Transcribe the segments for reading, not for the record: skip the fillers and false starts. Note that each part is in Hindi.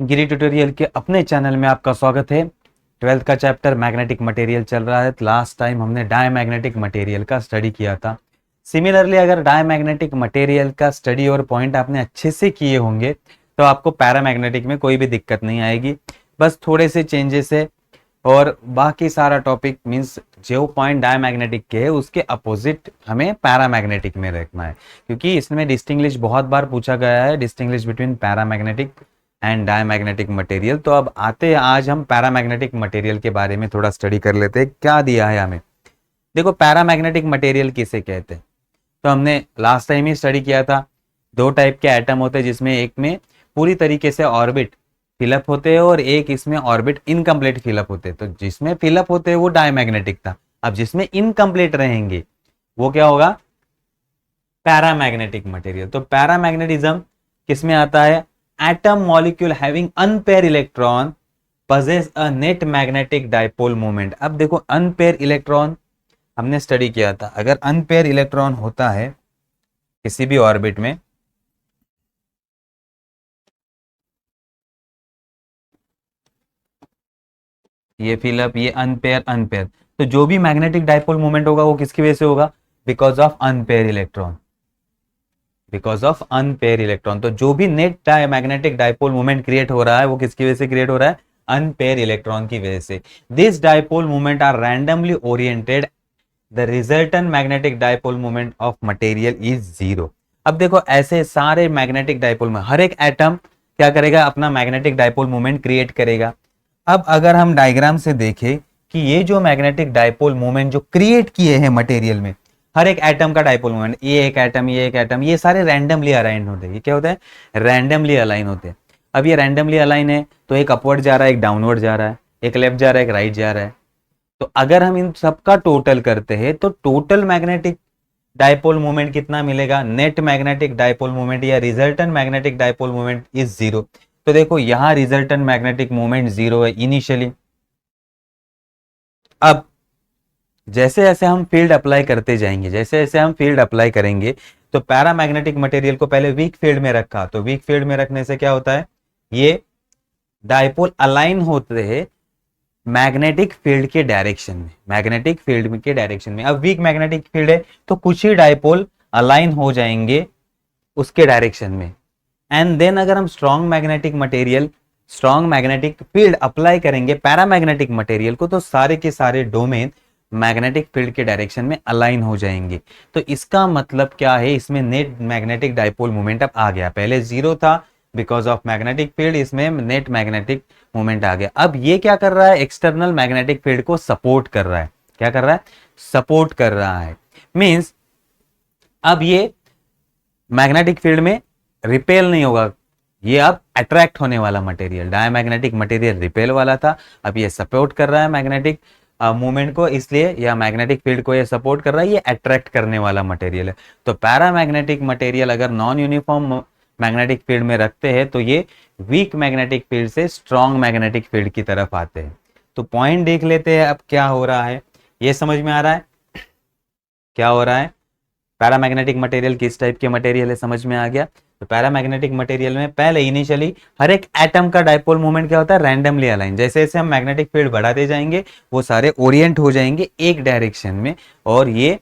गिरी ट्यूटोरियल के अपने चैनल में आपका स्वागत है। 12th का चैप्टर मैग्नेटिक मटेरियल चल रहा है। लास्ट टाइम हमने डायमैग्नेटिक मटेरियल का स्टडी किया था। सिमिलरली अगर डायमैग्नेटिक मटेरियल का स्टडी और पॉइंट आपने अच्छे से किए होंगे तो आपको पैरामैग्नेटिक में कोई भी दिक्कत नहीं आएगी। बस थोड़े से चेंजेस है और बाकी सारा टॉपिक मीन्स जो पॉइंट डायमैग्नेटिक के है उसके अपोजिट हमें पैरामैग्नेटिक में रखना है, क्योंकि इसमें डिस्टिंग्विश बहुत बार पूछा गया है, distinguish between paramagnetic and diamagnetic material. तो अब आते हैं, आज हम पैरामैग्नेटिक मटेरियल के बारे में थोड़ा स्टडी कर लेते हैं। क्या दिया है हमें, देखो पैरामैग्नेटिक मटेरियल किसे कहते हैं। तो हमने लास्ट टाइम ही स्टडी किया था। दो टाइप के एटम होते हैं, जिसमें एक में पूरी तरीके से ऑर्बिट फिलअप होते हैं और एक इसमें ऑर्बिट इनकम्प्लीट फिलअप होते हैं। तो जिसमें फिलअप होते हैं वो डायमैग्नेटिक था। अब जिसमें इनकम्प्लीट रहेंगे वो क्या होगा, पैरामैग्नेटिक मटेरियल। तो पैरामैग्नेटिज्म किसमें आता है, atom molecule having unpaired electron possess a net magnetic dipole moment। अब देखो अनपेयर इलेक्ट्रॉन हमने स्टडी किया था। अगर अनपेयर इलेक्ट्रॉन होता है किसी भी ऑर्बिट में, ये फिलअप, ये अनपेयर अनपेयर, तो जो भी मैग्नेटिक डाइपोल मोमेंट होगा वो किसकी वजह से होगा, because of unpaired electron. Because of unpaired electron, तो जो भी net magnetic dipole moment create हो रहा है वो किसकी वजह से क्रिएट हो रहा है, अनपेयर इलेक्ट्रॉन की वजह से। This dipole moment are randomly oriented, the resultant magnetic dipole moment of material is zero. अब देखो ऐसे सारे मैग्नेटिक डाइपोल में हर एक एटम क्या करेगा, अपना मैग्नेटिक डाइपोल मोमेंट क्रिएट करेगा। अब अगर हम डायग्राम से देखें कि ये जो मैग्नेटिक डाइपोल मोमेंट जो क्रिएट किए हैं मटेरियल में, हर एक एटम का डाइपोल मोमेंट, ये एक एटम, ये एक एटम, ये सारे रैंडमली अलाइन होते हैं। ये क्या होता है, रैंडमली अलाइन होते हैं। अब ये रैंडमली अलाइन है तो एक अपवर्ड जा रहा है, एक डाउनवर्ड जा रहा है, एक लेफ्ट जा रहा है, एक राइट जा रहा है। तो अगर हम इन सबका टोटल करते हैं तो टोटल मैग्नेटिक डाइपोल मोमेंट कितना मिलेगा, नेट मैग्नेटिक डाइपोल मोमेंट या resultant magnetic dipole moment is zero. तो देखो यहां रिजल्टेंट मैग्नेटिक मोमेंट जीरो है इनिशियली। अब जैसे जैसे हम फील्ड अप्लाई करते जाएंगे, जैसे जैसे हम फील्ड अप्लाई करेंगे, तो पैरामैग्नेटिक मटेरियल को पहले वीक फील्ड में रखा, तो वीक फील्ड में रखने से क्या होता है, ये डाइपोल अलाइन होते हैं मैग्नेटिक फील्ड के डायरेक्शन में, मैग्नेटिक फील्ड के डायरेक्शन में। अब वीक मैग्नेटिक फील्ड है तो कुछ ही डाइपोल अलाइन हो जाएंगे उसके डायरेक्शन में। एंड देन अगर हम strong magnetic material, strong magnetic field apply करेंगे पैरामैग्नेटिक मटेरियल को, तो सारे के सारे डोमेन मैग्नेटिक फील्ड के डायरेक्शन में अलाइन हो जाएंगे। तो इसका मतलब क्या है, इसमें नेट मैग्नेटिक डाइपोल मोमेंट अब आ गया। पहले जीरो था बिकॉज ऑफ मैग्नेटिक फील्ड, इसमें नेट मैग्नेटिक मोमेंट आ गया। अब ये क्या कर रहा है, एक्सटर्नल मैग्नेटिक फील्ड को सपोर्ट कर रहा है। क्या कर रहा है, सपोर्ट कर रहा है। मींस अब ये मैग्नेटिक फील्ड में रिपेल नहीं होगा, ये अब अट्रैक्ट होने वाला मटेरियल। डायमैग्नेटिक मटेरियल रिपेल वाला था, अब ये सपोर्ट कर रहा है मैग्नेटिक मूवमेंट को, इसलिए या मैग्नेटिक फील्ड को ये सपोर्ट कर रहा है, ये अट्रैक्ट करने वाला मटेरियल है। तो पैरामैग्नेटिक मटेरियल अगर नॉन यूनिफॉर्म मैग्नेटिक फील्ड में रखते हैं तो ये वीक मैग्नेटिक फील्ड से स्ट्रॉन्ग मैग्नेटिक फील्ड की तरफ आते हैं। तो पॉइंट देख लेते हैं अब क्या हो रहा है, ये समझ में आ रहा है क्या हो रहा है। पैरामैग्नेटिक मटेरियल किस टाइप के मटेरियल है, समझ में आ गया। तो पैरामैग्नेटिक मटेरियल में पहले इनिशियली हर एक एटम का डाइपोल मोमेंट क्या होता है, रैंडमली अलाइन। जैसे जैसे हम मैग्नेटिक फील्ड बढ़ाते जाएंगे वो सारे ओरिएंट हो जाएंगे एक डायरेक्शन में और ये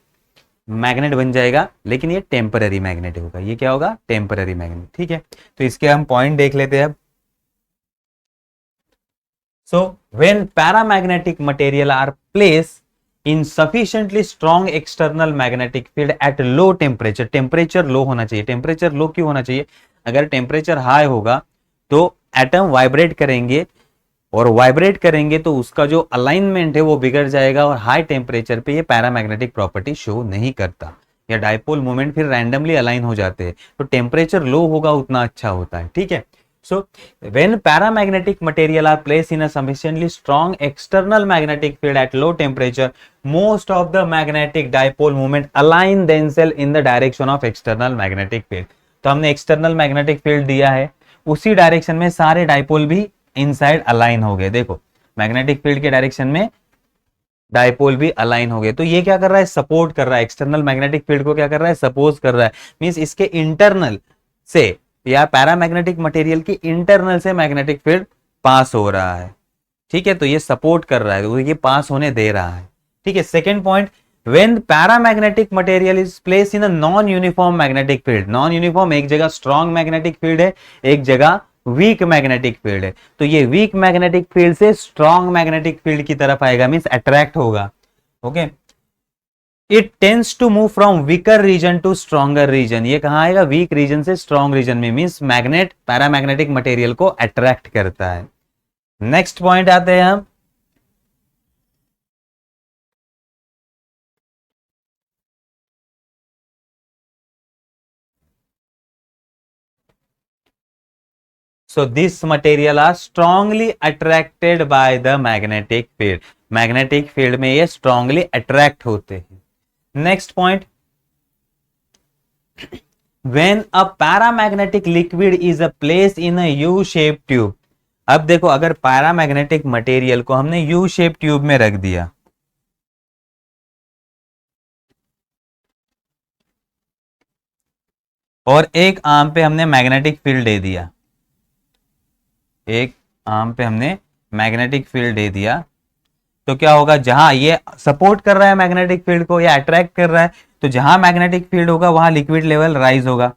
मैग्नेट बन जाएगा, लेकिन ये टेम्पररी मैग्नेट होगा। ये क्या होगा, टेम्पररी मैग्नेट। ठीक है, तो इसके हम पॉइंट देख लेते हैं अब। So when paramagnetic material are place in sufficiently strong external magnetic field at low temperature, temperature low होना चाहिए। टेम्परेचर लो क्यों होना चाहिए, अगर टेम्परेचर हाई होगा तो एटम वाइब्रेट करेंगे और वाइब्रेट करेंगे तो उसका जो अलाइनमेंट है वो बिगड़ जाएगा और हाई टेम्परेचर पे ये पैरामैग्नेटिक प्रॉपर्टी शो नहीं करता, या डाइपोल मोमेंट फिर रैंडमली अलाइन हो जाते हैं। तो टेम्परेचर लो होगा उतना अच्छा होता है। ठीक है, so when paramagnetic material are placed in a sufficiently strong external magnetic field at low temperature, most of the magnetic dipole moment align themselves in the direction of external magnetic field। तो हमने एक्सटर्नल मैग्नेटिक फील्ड दिया है, उसी डायरेक्शन में सारे डाइपोल भी इनसाइड अलाइन हो गए। देखो मैग्नेटिक फील्ड के डायरेक्शन में डाइपोल भी अलाइन हो गए। तो ये क्या कर रहा है, सपोर्ट कर रहा है एक्सटर्नल मैग्नेटिक फील्ड को, क्या कर रहा है, सपोज कर रहा है। मींस इसके इंटरनल से या पैरामैग्नेटिक मटेरियल की इंटरनल से मैग्नेटिक फील्ड पास हो रहा है। ठीक है, तो ये सपोर्ट कर रहा है, तो ये पास होने दे रहा है। ठीक है, second point, when paramagnetic material is place in a non uniform magnetic field. Non uniform, एक जगह स्ट्रॉन्ग मैग्नेटिक फील्ड है, एक जगह वीक मैग्नेटिक फील्ड है, तो ये वीक मैग्नेटिक फील्ड से स्ट्रॉन्ग मैग्नेटिक फील्ड की तरफ आएगा, मींस अट्रैक्ट होगा। Okay, it tends to move from weaker region to stronger region. ये कहां आएगा? वीक रीजन से स्ट्रॉन्ग रीजन में, मींस मैग्नेट पैरामैग्नेटिक मटेरियल को अट्रैक्ट करता है। नेक्स्ट पॉइंट आते हैं हम, so this material are strongly attracted by the magnetic field। Magnetic field में ये स्ट्रांगली अट्रैक्ट होते हैं। Next point, when a paramagnetic liquid is placed in a U shaped tube। अब देखो, अगर पैरामैग्नेटिक मटेरियल को हमने यू शेप ट्यूब में रख दिया, और एक आर्म पे हमने मैग्नेटिक फील्ड दे दिया, एक आर्म पे हमने मैग्नेटिक फील्ड दे दिया, तो क्या होगा? जहां ये सपोर्ट कर रहा है मैग्नेटिक फील्ड को, या अट्रैक्ट कर रहा है, तो जहां मैग्नेटिक फील्ड होगा वहां लिक्विड लेवल राइज होगा,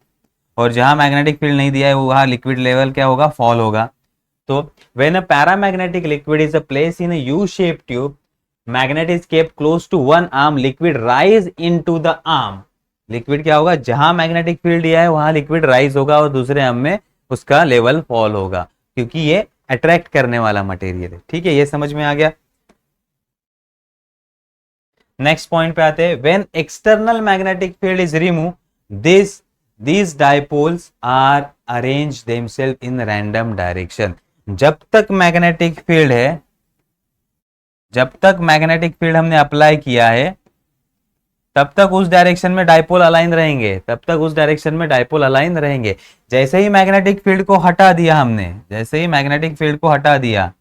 और जहां मैग्नेटिक फील्ड नहीं दिया है वहां लिक्विड लेवल क्या होगा? फॉल होगा। तो when a paramagnetic liquid is a place in a U shape tube, magnet is kept close to one arm, liquid rise into the arm. Liquid क्या होगा? जहां मैग्नेटिक फील्ड दिया है वहां लिक्विड राइज होगा, और दूसरे आर्म में उसका लेवल फॉल होगा, क्योंकि ये अट्रैक्ट करने वाला मटेरियल है। ठीक है, ये समझ में आ गया। नेक्स्ट पॉइंट पे आते हैं, when external magnetic field is remove, this these dipoles are arranged themselves in random direction। जब तक मैग्नेटिक फील्ड है, जब तक मैग्नेटिक फील्ड हमने अप्लाई किया है, तब तक उस डायरेक्शन में डायपोल अलाइन रहेंगे, तब तक उस डायरेक्शन में डायपोल अलाइन रहेंगे। जैसे ही मैग्नेटिक फील्ड को हटा दिया हमने, जैसे ही मैग्नेटिक फील्ड को हटा दिया,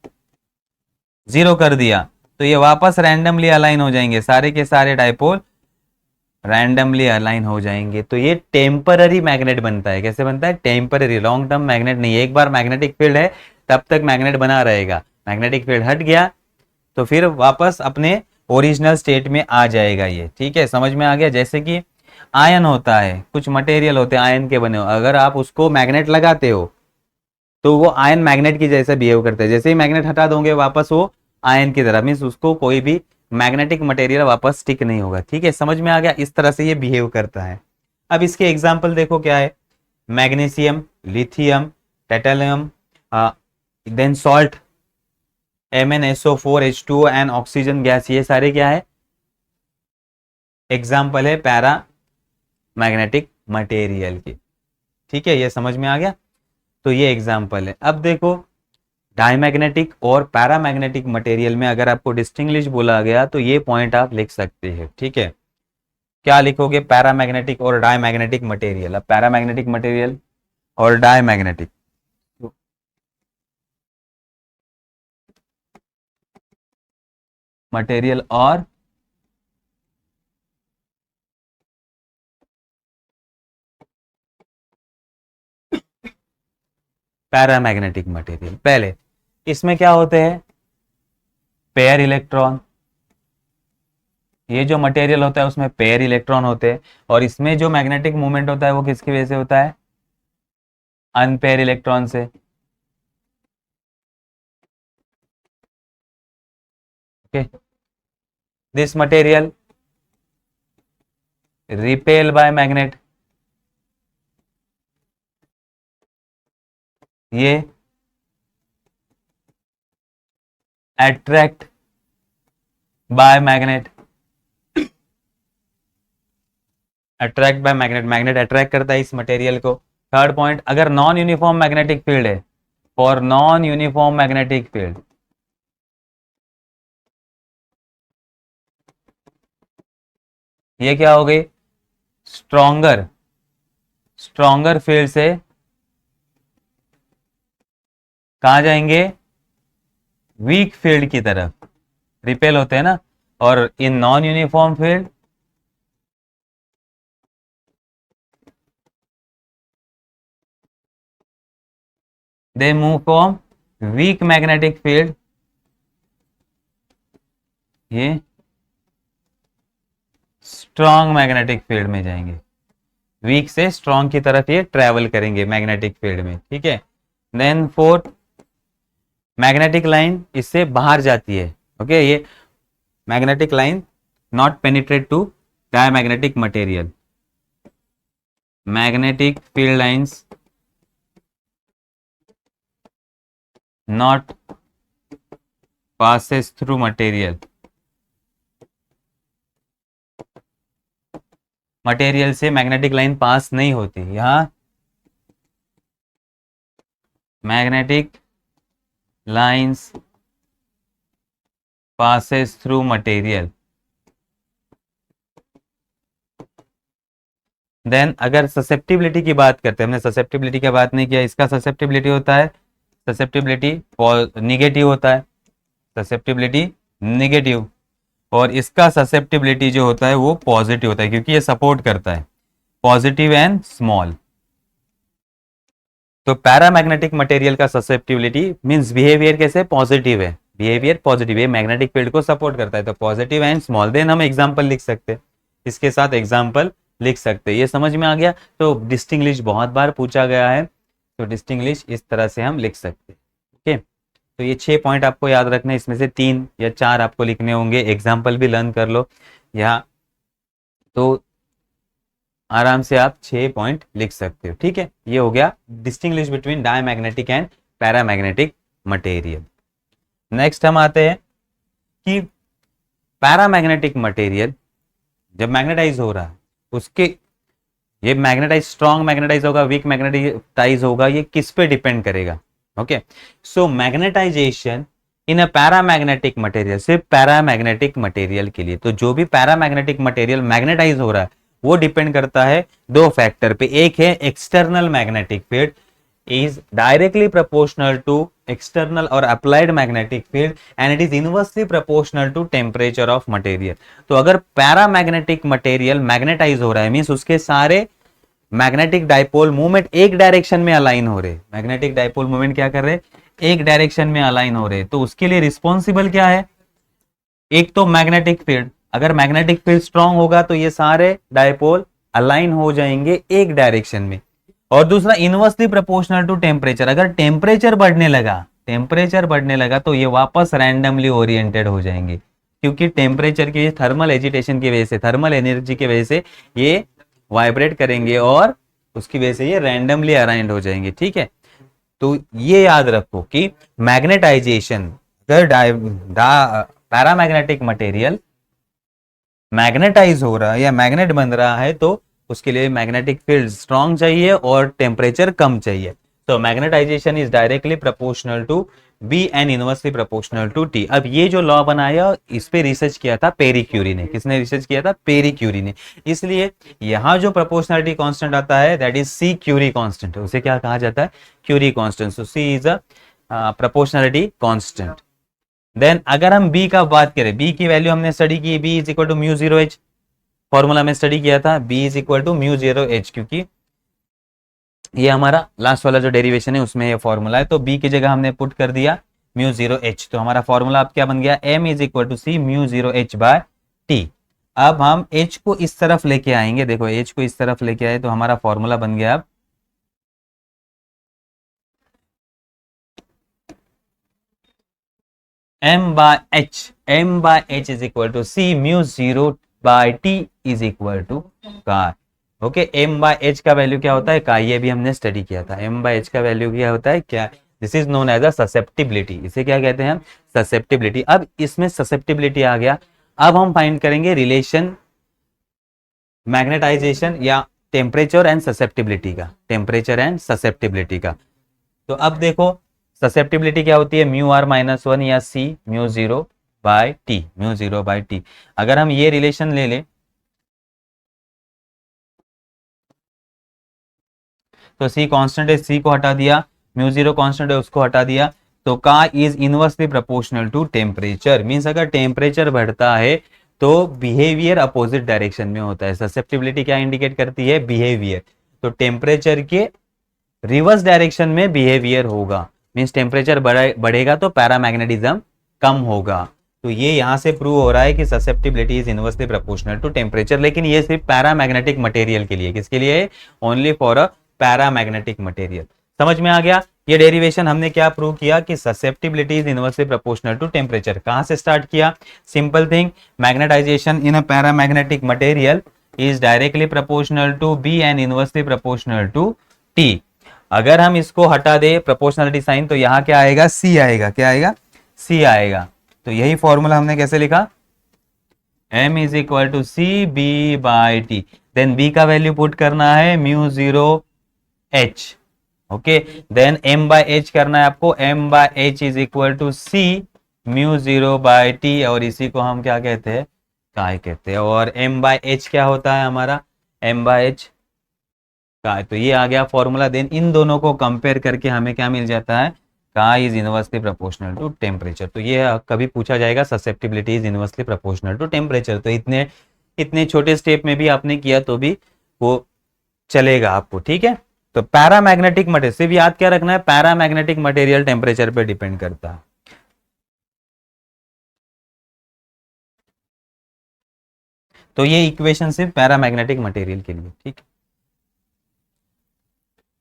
जीरो कर दिया, तो ये वापस रैंडमली अलाइन हो जाएंगे, सारे के सारे डायपोल रैंडमली अलाइन हो जाएंगे। तो ये टेम्पररी मैग्नेट बनता है। कैसे बनता है? टेम्पररी, लॉन्ग टर्म मैग्नेट नहीं। एक बार मैग्नेटिक फील्ड है तब तक मैग्नेट बना रहेगा, मैग्नेटिक फील्ड हट गया तो फिर वापस अपने ओरिजिनल स्टेट में आ जाएगा ये। ठीक है, समझ में आ गया। जैसे कि आयन होता है, कुछ मटेरियल होते हैं आयन के बने हो, अगर आप उसको मैग्नेट लगाते हो तो वो आयन मैग्नेट की जैसे बिहेव करते हैं, जैसे ही मैग्नेट हटा दोगे वापस वो आयन की तरह, मीन्स उसको कोई भी मैग्नेटिक मटेरियल वापस स्टिक नहीं होगा। ठीक है, समझ में आ गया, इस तरह से ये बिहेव करता है। अब इसके एग्जाम्पल देखो क्या है, magnesium, lithium, titanium, then salt, MnSO4H2O and oxygen gas, ये सारे क्या है? एग्जाम्पल है पैरा मैग्नेटिक मटेरियल की। ठीक है, ये समझ में आ गया। तो ये एग्जाम्पल है। अब देखो, डायमैग्नेटिक और पैरामैग्नेटिक मटेरियल में अगर आपको डिस्टिंग्विश बोला गया तो ये पॉइंट आप लिख सकते हैं। ठीक है, क्या लिखोगे? पैरामैग्नेटिक और डायमैग्नेटिक मटेरियल। अब पैरामैग्नेटिक मटेरियल और डायमैग्नेटिक, मटेरियल और पैरामैग्नेटिक मटेरियल। पहले इसमें क्या होते हैं? Pair electron. ये जो मटेरियल होता है उसमें पेयर इलेक्ट्रॉन होते हैं, और इसमें जो मैग्नेटिक मूवमेंट होता है वो किसकी वजह से होता है? अनपेयर इलेक्ट्रॉन से। Okay, this material repel by magnet, ये attract by magnet, attract by magnet, magnet attract करता है इस मटेरियल को। थर्ड पॉइंट, अगर नॉन यूनिफॉर्म मैग्नेटिक फील्ड है, for non uniform magnetic field, ये क्या हो गई? स्ट्रॉन्गर, स्ट्रॉन्गर फील्ड से कहा जाएंगे? वीक फील्ड की तरफ रिपेल होते हैं ना। और in non uniform field, they move from week magnetic field, ये स्ट्रॉन्ग मैग्नेटिक फील्ड में जाएंगे, वीक से स्ट्रॉन्ग की तरफ ये ट्रेवल करेंगे मैग्नेटिक फील्ड में, ठीक है। देन फोर्थ, मैग्नेटिक लाइन इससे बाहर जाती है, ओके, ये magnetic line not penetrate to diamagnetic material, magnetic field lines not passes through material, material से मैग्नेटिक लाइन पास नहीं होती, यहां magnetic lines passes through material. Then अगर ससेप्टिबिलिटी की बात करते हैं, हमने ससेप्टिबिलिटी की बात नहीं किया, इसका ससेप्टिबिलिटी होता है, ससेप्टिबिलिटी निगेटिव होता है, ससेप्टिबिलिटी निगेटिव, और इसका ससेप्टिबिलिटी जो होता है वो पॉजिटिव होता है, क्योंकि ये सपोर्ट करता है, पॉजिटिव एंड स्मॉल। तो पैरामैग्नेटिक मटेरियल का ससेप्टिबिलिटी मींस बिहेवियर कैसे पॉजिटिव है, बिहेवियर पॉजिटिव है, मैग्नेटिक फील्ड को सपोर्ट करता है, तो पॉजिटिव एंड स्मॉल। देन हम एग्जांपल लिख सकते हैं, इसके साथ एग्जांपल लिख सकते हैं, ये समझ में आ गया। तो डिस्टिंग्विश बहुत बार पूछा गया है, तो डिस्टिंग्विश इस तरह से हम लिख सकते हैं, ओके। तो ये 6 पॉइंट आपको याद रखने, इसमें से 3 या 4 आपको लिखने होंगे, एग्जाम्पल भी लर्न कर लो यहाँ, तो आराम से आप 6 पॉइंट लिख सकते हो, ठीक है। ये हो गया distinguish between diamagnetic and paramagnetic material. Next हम आते हैं कि पैरामैग्नेटिक मटेरियल जब मैग्नेटाइज हो रहा है, उसके ये मैग्नेटाइज, स्ट्रॉन्ग मैग्नेटाइज होगा, वीक मैग्नेटाइज होगा, ये किस पे डिपेंड करेगा, okay. So magnetization in a paramagnetic material, सिर्फ पैरामैग्नेटिक मटेरियल के लिए, तो जो भी पैरामैग्नेटिक मटेरियल मैग्नेटाइज हो रहा है वो डिपेंड करता है 2 फैक्टर पे, एक है external magnetic field is directly proportional to external or applied magnetic field and it is inversely proportional to temperature of material। तो अगर पैरामैग्नेटिक मटेरियल मैग्नेटाइज हो रहा है मींस उसके सारे मैग्नेटिक डाइपोल मूवमेंट एक डायरेक्शन में अलाइन हो रहे, मैग्नेटिक डाइपोल मूवमेंट क्या कर रहे, एक डायरेक्शन में अलाइन हो रहे, तो उसके लिए रिस्पॉन्सिबल क्या है, एक तो मैग्नेटिक फील्ड, अगर मैग्नेटिक फील्ड स्ट्रांग होगा तो ये सारे डाइपोल अलाइन हो जाएंगे एक डायरेक्शन में, और दूसरा इनवर्सली प्रोपोर्शनल टू टेम्परेचर, अगर टेम्परेचर बढ़ने लगा तो ये वापस रैंडमली ओरिएंटेड हो जाएंगे, क्योंकि टेम्परेचर की थर्मल एजिटेशन की वजह से, थर्मल एनर्जी की वजह से ये वाइब्रेट करेंगे और उसकी वजह से ये रैंडमली अलाइंड हो जाएंगे, ठीक है। तो ये याद रखो कि मैग्नेटाइजेशन, अगर पैरामैग्नेटिक मटेरियल मैग्नेटाइज हो रहा है या मैग्नेट बन रहा है तो उसके लिए मैग्नेटिक फील्ड स्ट्रांग चाहिए और टेम्परेचर कम चाहिए। तो magnetization is directly proportional to B and inversely proportional to T. अब ये जो लॉ बनाया इस पे रिसर्च किया था पेरी क्यूरी ने, किसने रिसर्च किया था, पेरी क्यूरी ने, इसलिए यहां जो प्रोपोर्शनलिटी कांस्टेंट आता है that is C Curie constant, उसे क्या कहा जाता है, Curie constant. So C is a proportionality constant. Then अगर हम बी का बात करें, बी की वैल्यू हमने स्टडी की, B is equal to mu 0h, formula में स्टडी किया था, b is equal to mu 0h, क्योंकि ये हमारा लास्ट वाला जो डेरिवेशन है उसमें ये फॉर्मूला है, तो b की जगह हमने पुट कर दिया म्यू 0h, तो हमारा फॉर्मूला अब क्या बन गया, m is equal to C mu 0h by T. अब हम h को इस तरफ लेके आएंगे, देखो h को इस तरफ लेके आए तो हमारा फॉर्मूला बन गया अब m by h is equal to C mu 0 by T is equal to chi, okay. m by h का वैल्यू क्या होता है का, ये भी हमने स्टडी किया था, m बाय h का वैल्यू क्या होता है क्या, this is known as a susceptibility, इसे क्या कहते हैं हम, ससेप्टिबिलिटी। अब इसमें ससेप्टिबिलिटी आ गया, अब हम फाइंड करेंगे रिलेशन मैग्नेटाइजेशन या टेम्परेचर एंड ससेप्टिबिलिटी का, टेम्परेचर एंड ससेप्टिबिलिटी का। तो अब देखो ससेप्टिबिलिटी क्या होती है, म्यू आर माइनस 1 या C mu 0 by T, mu 0 by T. अगर हम ये रिलेशन ले लें तो सी कांस्टेंट है, सी को हटा दिया, म्यू 0 कांस्टेंट है उसको हटा दिया, तो chi is inversely proportional to temperature, means अगर टेम्परेचर बढ़ता है तो बिहेवियर अपोजिट डायरेक्शन में होता है। ससेप्टिबिलिटी क्या इंडिकेट करती है, बिहेवियर, तो टेम्परेचर के रिवर्स डायरेक्शन में बिहेवियर होगा, मीन्स टेम्परेचर बढ़ेगा तो पैरामैग्नेटिज्म कम होगा। तो ये यहां से प्रूव हो रहा है कि susceptibility is inversely proportional to temperature, लेकिन ये सिर्फ पैरामैग्नेटिक मटेरियल के लिए, किसके लिए? Only for a paramagnetic material. समझ में आ गया? ये डेरिवेशन हमने क्या प्रूव किया कि susceptibility is inversely proportional to temperature. कहां से स्टार्ट किया? Simple thing, magnetization in a paramagnetic material is directly proportional to B and inversely proportional to T. अगर हम इसको हटा दे प्रोपोर्शनलिटी साइन तो यहां क्या आएगा? सी आएगा। क्या आएगा? सी आएगा। तो यही फॉर्मूला हमने कैसे लिखा? m is equal to C B by T. Then b का वैल्यू पुट करना है mu zero h। Okay, then m by h करना है आपको, m by h is equal to C mu zero by T, और इसी को हम क्या कहते हैं? काय कहते हैं। और m बाय h क्या होता है हमारा? m बाय h का, तो ये आ गया फॉर्मूला। देन इन दोनों को कंपेयर करके हमें क्या मिल जाता है? Chi is inversely proportional to temperature. तो ये कभी पूछा जाएगा susceptibility is inversely proportional to temperature. तो इतने इतने छोटे स्टेप में भी आपने किया तो भी वो चलेगा आपको, ठीक है। तो पैरामैग्नेटिक मटेरियल, सिर्फ याद क्या रखना है? पैरामैग्नेटिक मटेरियल टेम्परेचर पे डिपेंड करता है। तो ये इक्वेशन सिर्फ पैरामैग्नेटिक मटेरियल के लिए, ठीक है।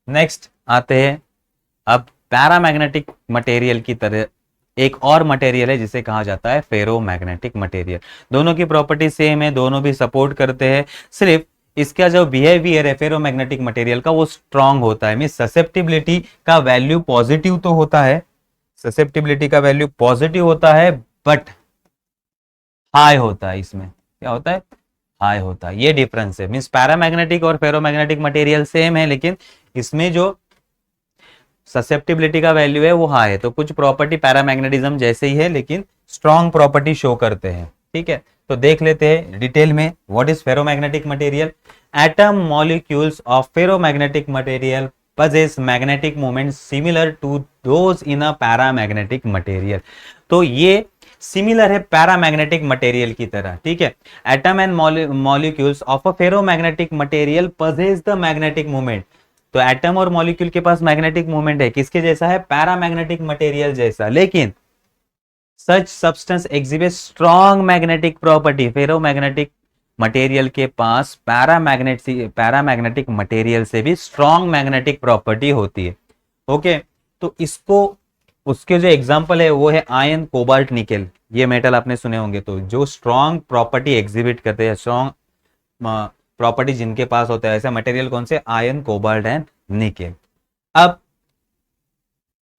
नेक्स्ट आते हैं अब पैरामैग्नेटिक मटेरियल की तरह एक और मटेरियल है जिसे कहा जाता है फेरोमैग्नेटिक मटेरियल। दोनों की प्रॉपर्टी सेम है, दोनों भी सपोर्ट करते हैं, सिर्फ इसका जो बिहेवियर है फेरोमैग्नेटिक मटेरियल का वो स्ट्रांग होता है। मींस ससेप्टिबिलिटी का वैल्यू पॉजिटिव तो होता है, ससेप्टिबिलिटी का वैल्यू पॉजिटिव होता है, बट हाई होता है। इसमें क्या होता है? हाई होता है। ये डिफरेंस है। मींस पैरामैग्नेटिक और फेरोमैग्नेटिक मटेरियल सेम है, लेकिन इसमें जो ससेप्टिबिलिटी का वैल्यू है वो हाई है। तो कुछ प्रॉपर्टी पैरामैग्नेटिज्म जैसे ही है, लेकिन स्ट्रॉन्ग प्रॉपर्टी शो करते हैं, ठीक है। तो देख लेते हैं डिटेल में what is ferromagnetic material. Atom molecules of ferromagnetic material possess magnetic moments similar to those in a paramagnetic material। तो ये सिमिलर है पैरामैग्नेटिक मटेरियल की तरह, ठीक है। Atom and molecules of a ferromagnetic material possess the magnetic moment. तो एटम और मॉलिक्यूल के पास मैग्नेटिक मोमेंट है, किसके जैसा है? पैरामैग्नेटिक मटेरियल जैसा। लेकिन such substance exhibit strong magnetic property. Ferromagnetic material के पास पैरामैग्नेटिक मटेरियल से भी स्ट्रॉन्ग मैग्नेटिक प्रॉपर्टी होती है। ओके, तो इसको उसके जो एग्जांपल है वो है आयन, कोबाल्ट, निकेल। ये मेटल आपने सुने होंगे। तो जो स्ट्रॉन्ग प्रॉपर्टी एग्जिबिट करते हैं, स्ट्रॉन्ग प्रॉपर्टी जिनके पास होता है, ऐसा मटेरियल कौन से? Ion, cobalt and nickel. अब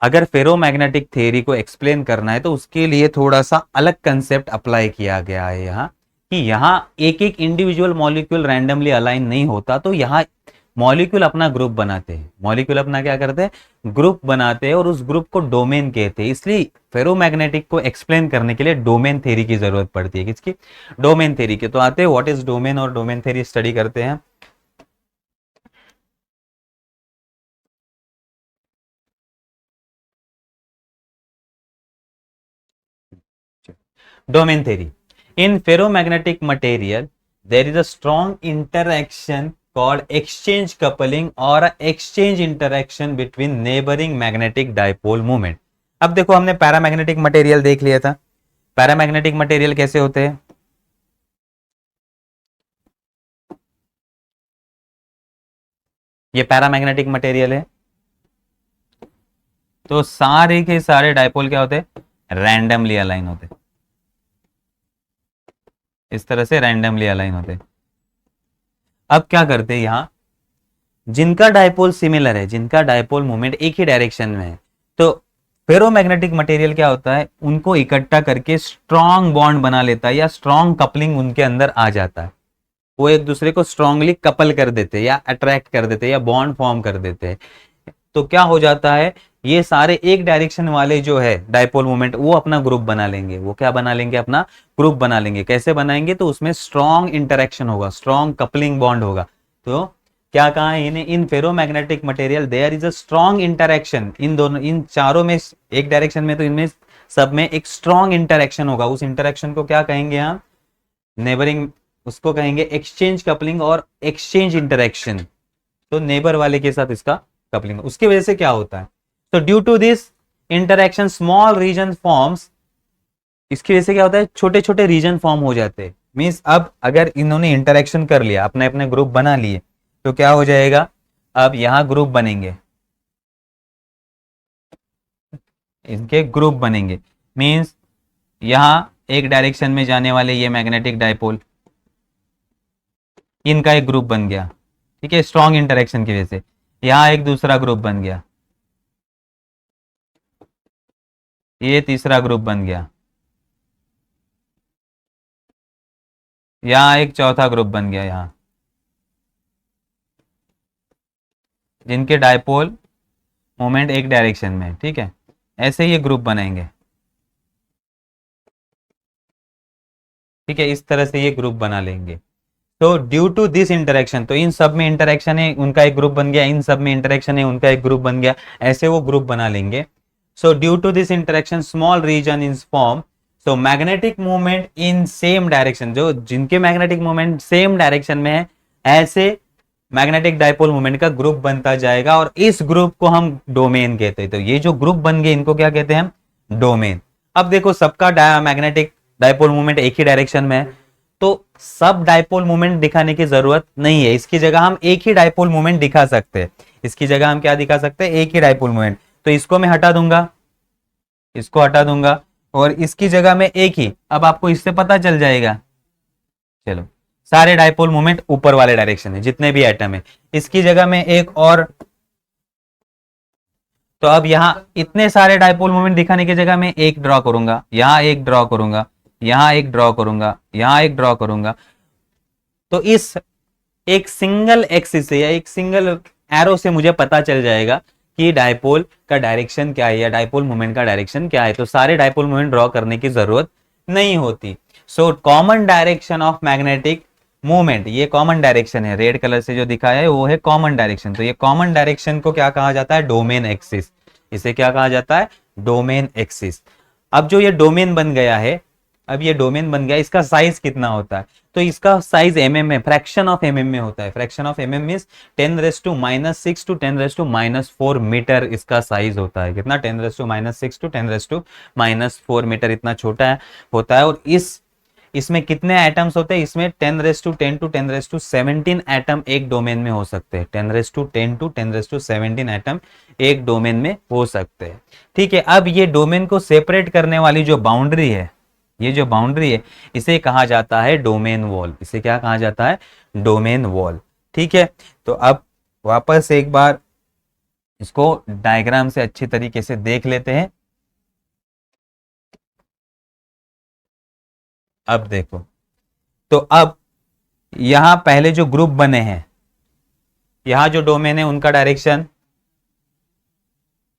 अगर फेरोमैग्नेटिक थ्योरी को एक्सप्लेन करना है तो उसके लिए थोड़ा सा अलग कंसेप्ट अप्लाई किया गया है यहाँ, कि यहाँ एक एक इंडिविजुअल मॉलिक्यूल रैंडमली अलाइन नहीं होता। तो यहाँ मॉलिक्यूल अपना ग्रुप बनाते हैं। मॉलिक्यूल अपना क्या करते हैं? ग्रुप बनाते हैं, और उस ग्रुप को डोमेन कहते हैं। इसलिए फेरोमैग्नेटिक को एक्सप्लेन करने के लिए डोमेन थ्योरी की जरूरत पड़ती है। किसकी? डोमेन थ्योरी के। तो आते हैं व्हाट इज डोमेन, और डोमेन थ्योरी स्टडी करते हैं। Domain theory. In ferromagnetic material, there is a strong interaction called exchange coupling or exchange interaction between neighboring magnetic dipole moment. अब देखो, हमने पैरामैग्नेटिक मटेरियल देख लिया था। पैरामैग्नेटिक मटेरियल कैसे होते हैं? ये पैरामैग्नेटिक मटेरियल है, तो सारे के सारे डाइपोल क्या होते हैं? रैंडमली अलाइन होते हैं। इस तरह से रैंडमली अलाइन होते हैं। अब क्या करते हैं यहां, जिनका डायपोल सिमिलर है, जिनका डायपोल मोमेंट एक ही डायरेक्शन में है, तो फेरोमैग्नेटिक मटेरियल क्या होता है? उनको इकट्ठा करके स्ट्रॉन्ग बॉन्ड बना लेता है, या स्ट्रॉन्ग कपलिंग उनके अंदर आ जाता है। वो एक दूसरे को स्ट्रांगली कपल कर देते हैं, या अट्रैक्ट कर देते हैं, या बॉन्ड फॉर्म कर देते हैं। तो क्या हो जाता है? ये सारे एक डायरेक्शन वाले जो है डायपोल मोमेंट, वो अपना ग्रुप बना लेंगे। वो क्या बना लेंगे? अपना ग्रुप बना लेंगे। कैसे बनाएंगे? तो उसमें स्ट्रॉन्ग इंटरेक्शन होगा, स्ट्रॉन्ग कपलिंग बॉन्ड होगा। तो क्या कहा है इन्हें? In ferromagnetic material there is a strong interaction. इन दोनों, इन चारों में, एक डायरेक्शन में तो इनमें सब में एक स्ट्रॉन्ग इंटरेक्शन होगा। उस इंटरेक्शन को क्या कहेंगे हम? नेबरिंग, उसको कहेंगे एक्सचेंज कपलिंग और एक्सचेंज इंटरेक्शन। तो नेबर वाले के साथ इसका कपलिंग, उसकी वजह से क्या होता है, तो due to this interaction small region forms, इसकी वजह से क्या होता है, छोटे छोटे रीजन फॉर्म हो जाते हैं। मीन्स अब अगर इन्होंने इंटरेक्शन कर लिया, अपने अपने ग्रुप बना लिए, तो क्या हो जाएगा, अब यहां ग्रुप बनेंगे, इनके ग्रुप बनेंगे। मीन्स यहां एक डायरेक्शन में जाने वाले ये मैग्नेटिक डायपोल, इनका एक ग्रुप बन गया, ठीक है, स्ट्रॉन्ग इंटरेक्शन की वजह से। यहां एक दूसरा ग्रुप बन गया, ये तीसरा ग्रुप बन गया, यहां एक चौथा ग्रुप बन गया, यहां जिनके डायपोल मोमेंट एक डायरेक्शन में, ठीक है, ऐसे ये ग्रुप बनाएंगे, ठीक है, इस तरह से ये ग्रुप बना लेंगे। तो ड्यू टू दिस इंटरेक्शन, तो इन सब में इंटरेक्शन है, उनका एक ग्रुप बन गया, इन सब में इंटरेक्शन है, उनका एक ग्रुप बन गया, ऐसे वो ग्रुप बना लेंगे। So due to this interaction small region is form, so magnetic movement in same direction, जो जिनके मैग्नेटिक मूवमेंट सेम डायरेक्शन में है, ऐसे मैग्नेटिक डायपोल मूवमेंट का ग्रुप बनता जाएगा, और इस ग्रुप को हम डोमेन कहते हैं। तो ये जो ग्रुप बन गए, इनको क्या कहते हैं हम, डोमेन। अब देखो सबका मैग्नेटिक डायपोल मूवमेंट एक ही डायरेक्शन में है, तो सब डायपोल मूवमेंट दिखाने की जरूरत नहीं है, इसकी जगह हम एक ही डायपोल मूवमेंट दिखा सकते हैं। इसकी जगह हम क्या दिखा सकते हैं, एक ही डायपोल मूवमेंट। तो इसको मैं हटा दूंगा, इसको हटा दूंगा, और इसकी जगह में एक ही, अब आपको इससे पता चल जाएगा, चलो सारे डायपोल मोमेंट ऊपर वाले डायरेक्शन है, जितने भी एटम है, इसकी जगह में एक और, तो अब यहां इतने सारे डायपोल मोमेंट दिखाने की जगह में एक ड्रॉ करूंगा, यहां एक ड्रॉ करूंगा, यहां एक ड्रॉ करूंगा, यहां एक ड्रॉ करूंगा। तो इस एक सिंगल एक्सिस से या एक सिंगल एरो से मुझे पता चल जाएगा कि डायपोल का डायरेक्शन क्या है, या डायपोल मोमेंट का डायरेक्शन क्या है। तो सारे डायपोल मोमेंट ड्रॉ करने की जरूरत नहीं होती। So common direction of magnetic movement, ये कॉमन डायरेक्शन है, रेड कलर से जो दिखाया है वो है कॉमन डायरेक्शन। तो ये कॉमन डायरेक्शन को क्या कहा जाता है, डोमेन एक्सिस। इसे क्या कहा जाता है, डोमेन एक्सिस। अब जो ये डोमेन बन गया है, अब ये डोमेन बन गया, इसका साइज कितना होता है, तो इसका साइज एमएम में, फ्रैक्शन ऑफ एमएम में होता है। Fraction of mm means 10⁻⁻6 to 10⁻⁻4 metre इसका साइज होता है। कितना, 10⁻⁻6 टू 10⁻⁻4 मीटर, इतना छोटा है होता है। और इसमें कितने एटम्स होते हैं, इसमें 10⁻10 टू 10⁻17 एटम एक डोमेन में हो सकते हैं। 10⁻10 टू 10⁻17 एटम एक डोमेन में हो सकते हैं, ठीक है। अब ये डोमेन को सेपरेट करने वाली जो बाउंड्री है, ये जो बाउंड्री है, इसे कहा जाता है डोमेन वॉल। इसे क्या कहा जाता है, डोमेन वॉल, ठीक है। तो अब वापस एक बार इसको डायग्राम से अच्छी तरीके से देख लेते हैं। अब देखो, तो अब यहां पहले जो ग्रुप बने हैं, यहां जो डोमेन है उनका डायरेक्शन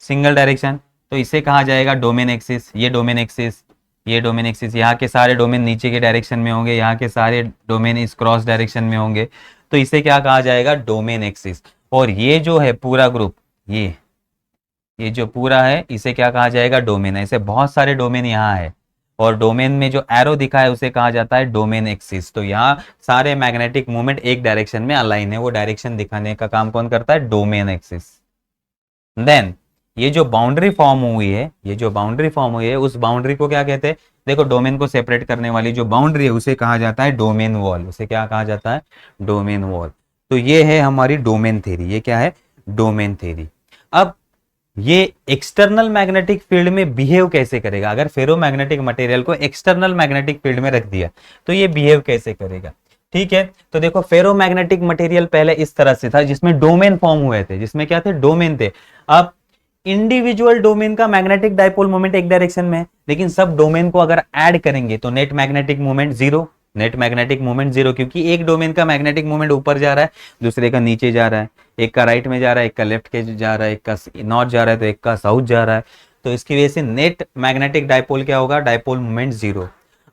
सिंगल डायरेक्शन, तो इसे कहा जाएगा डोमेन एक्सिस। ये डोमेन एक्सिस, ये डोमेन एक्सिस, यहाँ के सारे डोमेन नीचे के डायरेक्शन में होंगे, यहाँ के सारे डोमेन इस क्रॉस डायरेक्शन में होंगे, तो इसे क्या कहा जाएगा, डोमेन एक्सिस। और ये जो है पूरा ग्रुप, ये जो पूरा है, इसे क्या कहा जाएगा, डोमेन। ऐसे बहुत सारे डोमेन यहाँ है, और डोमेन में जो एरो दिखा है उसे कहा जाता है डोमेन एक्सिस। तो यहाँ सारे मैग्नेटिक मूवमेंट एक डायरेक्शन में अलाइन है, वो डायरेक्शन दिखाने का काम कौन करता है, डोमेन एक्सिस। देन ये जो बाउंड्री फॉर्म हुई है, ये जो बाउंड्री फॉर्म हुई है, उस बाउंड्री को क्या कहते हैं, देखो डोमेन को सेपरेट करने वाली जो बाउंड्री है उसे कहा जाता है डोमेन वॉल। उसे क्या कहा जाता है, डोमेन वॉल। तो ये है हमारी डोमेन थ्योरी। ये क्या है, डोमेन थ्योरी। अब ये एक्सटर्नल मैग्नेटिक फील्ड में बिहेव कैसे करेगा, अगर फेरोमैग्नेटिक मटेरियल को एक्सटर्नल मैग्नेटिक फील्ड में रख दिया तो ये बिहेव कैसे करेगा, ठीक है। तो देखो फेरोमैग्नेटिक मटेरियल पहले इस तरह से था, जिसमें डोमेन फॉर्म हुए थे, जिसमें क्या थे, डोमेन थे। अब इंडिविजुअल डोमेन का मैग्नेटिक डायपोल मोमेंट एक डायरेक्शन में है, लेकिन सब डोमेन को अगर ऐड करेंगे तो net magnetic moment zero, net magnetic moment zero, क्योंकि एक डोमेन का मैग्नेटिक मोमेंट ऊपर जा रहा है, दूसरे का नीचे जा रहा है, एक का राइट में जा रहा है, एक का लेफ्ट के जा रहा है, एक का नॉर्थ जा रहा है, तो एक का साउथ जा रहा है। तो इसकी वजह से नेट मैग्नेटिक डायपोल क्या होगा, डायपोल मोमेंट जीरो।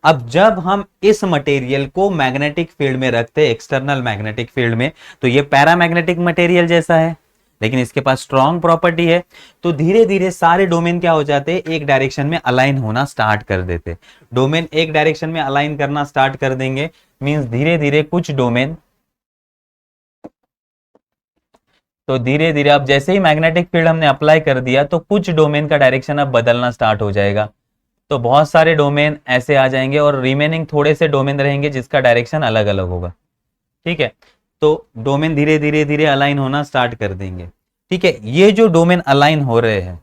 अब जब हम इस मटेरियल को मैग्नेटिक फील्ड में रखते हैं, एक्सटर्नल मैग्नेटिक फील्ड में, तो ये पैरामैग्नेटिक मटेरियल जैसा है, लेकिन इसके पास स्ट्रॉन्ग प्रॉपर्टी है। तो धीरे धीरे सारे डोमेन क्या हो जाते हैं, एक डायरेक्शन में अलाइन होना स्टार्ट कर देते। डोमेन एक डायरेक्शन में अलाइन करना स्टार्ट कर देंगे, मींस धीरे धीरे कुछ डोमेन तो धीरे धीरे अब जैसे ही मैग्नेटिक फील्ड हमने अप्लाई कर दिया तो कुछ डोमेन का डायरेक्शन अब बदलना स्टार्ट हो जाएगा। तो बहुत सारे डोमेन ऐसे आ जाएंगे और रिमेनिंग थोड़े से डोमेन रहेंगे जिसका डायरेक्शन अलग अलग होगा। ठीक है, तो डोमेन धीरे धीरे धीरे अलाइन होना स्टार्ट कर देंगे। ठीक है, ये जो डोमेन अलाइन हो रहे हैं,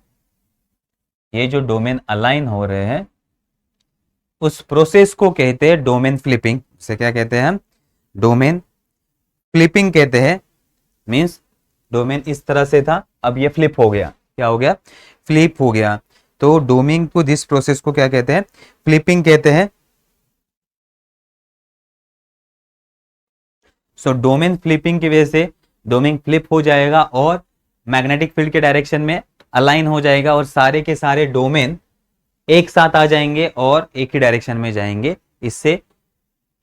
ये जो डोमेन अलाइन हो रहे हैं उस प्रोसेस को कहते हैं डोमेन फ्लिपिंग। से क्या कहते हैं हम? डोमेन फ्लिपिंग कहते हैं। मींस डोमेन इस तरह से था, अब ये फ्लिप हो गया। क्या हो गया? फ्लिप हो गया। तो डोमेन को, दिस प्रोसेस को क्या कहते हैं? फ्लिपिंग कहते हैं। सो डोमेन फ्लिपिंग की वजह से डोमेन फ्लिप हो जाएगा और मैग्नेटिक फील्ड के डायरेक्शन में अलाइन हो जाएगा और सारे के सारे डोमेन एक साथ आ जाएंगे और एक ही डायरेक्शन में जाएंगे। इससे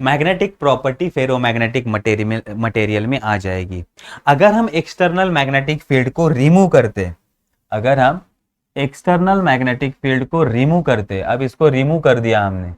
मैग्नेटिक प्रॉपर्टी फेरोमैग्नेटिक मटेरियल में आ जाएगी। अगर हम एक्सटर्नल मैग्नेटिक फील्ड को रिमूव करते, अगर हम एक्सटर्नल मैग्नेटिक फील्ड को रिमूव करते, अब इसको रिमूव कर दिया हमने,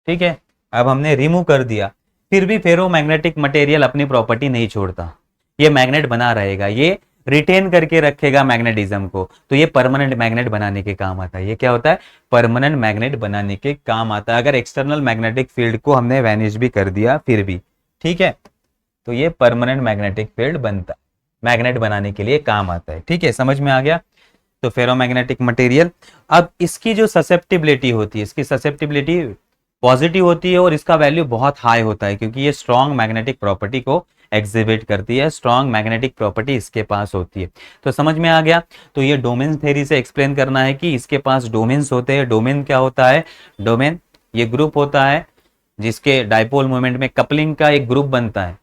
ठीक है, अब हमने रिमूव कर दिया, फिर भी फेरोमैग्नेटिक मटेरियल अपनी प्रॉपर्टी नहीं छोड़ता, ये मैग्नेट बना रहेगा, ये रिटेन करके रखेगा मैग्नेटिज्म को। तो ये परमानेंट मैग्नेट बनाने के काम आता है। ये क्या होता है? परमानेंट मैग्नेट बनाने के काम आता है। अगर एक्सटर्नल मैग्नेटिक फील्ड को हमने वैनिश भी कर दिया फिर भी, ठीक है, तो ये परमानेंट मैग्नेटिक फील्ड बनता, मैग्नेट बनाने के लिए काम आता है। ठीक है, समझ में आ गया? तो फेरोमैग्नेटिक मटेरियल, अब इसकी जो ससेप्टिबिलिटी होती है, इसकी ससेप्टिबिलिटी पॉजिटिव होती है और इसका वैल्यू बहुत हाई होता है क्योंकि ये स्ट्रॉन्ग मैग्नेटिक प्रॉपर्टी को एग्जिबिट करती है, स्ट्रॉन्ग मैग्नेटिक प्रॉपर्टी इसके पास होती है। तो समझ में आ गया? तो ये डोमेन थ्योरी से एक्सप्लेन करना है कि इसके पास डोमेन्स होते हैं। डोमेन क्या होता है? डोमेन ये ग्रुप होता है जिसके डायपोल मोमेंट में कपलिंग का एक ग्रुप बनता है।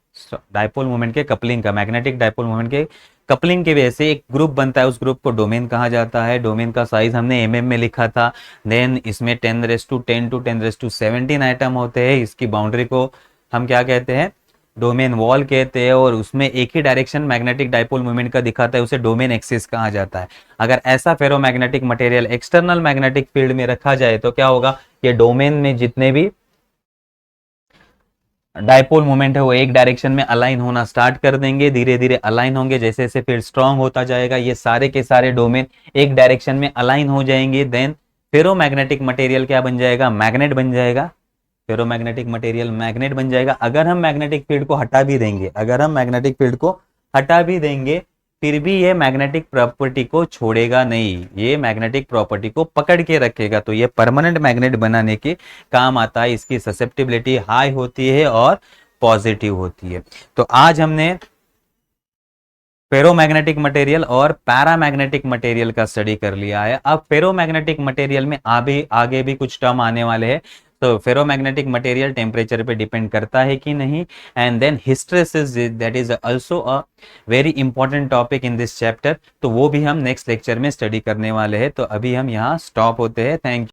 डायपोल मोमेंट के कपलिंग का, मैग्नेटिक डायपोल मोमेंट के कपलिंग की वजह से एक ग्रुप बनता है, उस ग्रुप को डोमेन कहा जाता है। डोमेन का साइज हमने एमएम में लिखा था। देन इसमें 10⁻10 to 10⁻17 आइटम होते हैं। इसकी बाउंड्री को हम क्या कहते हैं? डोमेन वॉल कहते हैं और उसमें एक ही डायरेक्शन मैग्नेटिक डायपोल मोमेंट का दिखाता है, उसे डोमेन एक्सिस कहा जाता है। अगर ऐसा ferromagnetic material external magnetic field में रखा जाए तो क्या होगा? ये डोमेन में जितने भी डायपोल मोमेंट है वो एक डायरेक्शन में अलाइन होना स्टार्ट कर देंगे, धीरे धीरे अलाइन होंगे। जैसे जैसे फील्ड स्ट्रांग होता जाएगा ये सारे के सारे डोमेन एक डायरेक्शन में अलाइन हो जाएंगे। देन फेरोमैग्नेटिक मटेरियल क्या बन जाएगा? मैग्नेट बन जाएगा। फेरोमैग्नेटिक मटेरियल मैग्नेट बन जाएगा। अगर हम मैग्नेटिक फील्ड को हटा भी देंगे, अगर हम मैग्नेटिक फील्ड को हटा भी देंगे फिर भी ये मैग्नेटिक प्रॉपर्टी को छोड़ेगा नहीं, ये मैग्नेटिक प्रॉपर्टी को पकड़ के रखेगा। तो ये परमानेंट मैग्नेट बनाने के काम आता है। इसकी ससेप्टिबिलिटी हाई होती है और पॉजिटिव होती है। तो आज हमने फेरोमैग्नेटिक मटेरियल और पैरामैग्नेटिक मटेरियल का स्टडी कर लिया है। अब फेरोमैग्नेटिक मटेरियल में आगे भी कुछ टर्म आने वाले हैं। तो फेरोमैग्नेटिक मटेरियल टेम्परेचर पे डिपेंड करता है कि नहीं, and then hysteresis, that is also a very important topic in this chapter. तो वो भी हम नेक्स्ट लेक्चर में स्टडी करने वाले हैं। तो अभी हम यहाँ स्टॉप होते हैं। Thank you.